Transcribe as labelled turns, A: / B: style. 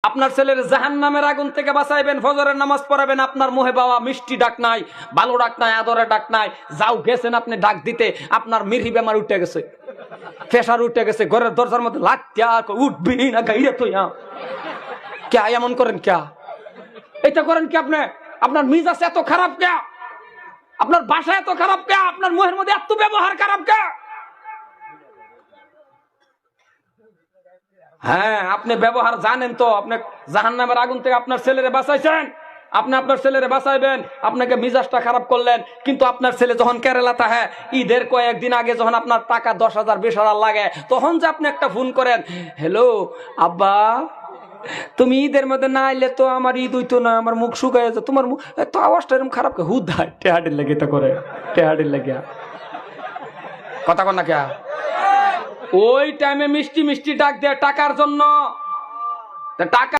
A: আপনার ছেলের জাহান্নামের আগুন থেকে বাঁচাইবেন, ফজরের নামাজ পড়াবেন, আপনার মুহে বাবা মিষ্টি ডাক নাই, ভালো ডাক নাই, আদরে ডাক নাই, যাও গেছেন আপনি ডাক দিতে, আপনার মিরি বেমার উঠে গেছে, প্রেসার উঠে গেছে, ঘরের দরজার মধ্যে লাত্তিয়া উঠবি না গাইরে তো কে এমন করেন কে? এটা করেন কি আপনি? আপনার মিজাজ এত খারাপ কে? আপনার বাসা এত খারাপ কে? আপনার মুহের মধ্যে এত ব্যবহার খারাপ কে? হ্যাঁ, আপনি ব্যবহার জানেন তো, আপনি জাহান্নামের আগুন থেকে আপনার ছেলেরে বাঁচাইছেন, আপনি আপনার ছেলেরে বাঁচাইবেন, আপনাকে মিজাজটা খারাপ করলেন। কিন্তু আপনার ছেলে যখন কেরালা থাকে, ঈদের কয়েকদিন আগে যখন আপনার টাকা 10,000 20,000 লাগে, তখন যে আপনি একটা ফোন করেন, হ্যালো আব্বা, তুমি ঈদের মধ্যে না আইলে তো আমার ঈদ হইতো না, আমার মুখ শুকায় যায়, তোমার মুখ তো আওয়াজটা এরকম খারাপ হুদায় টেহাডির লাগে, এটা করে টেহাডির লাগে কথা কন না কে? ওই টাইমে মিষ্টি মিষ্টি ডাক দেয় টাকার জন্য, টাকা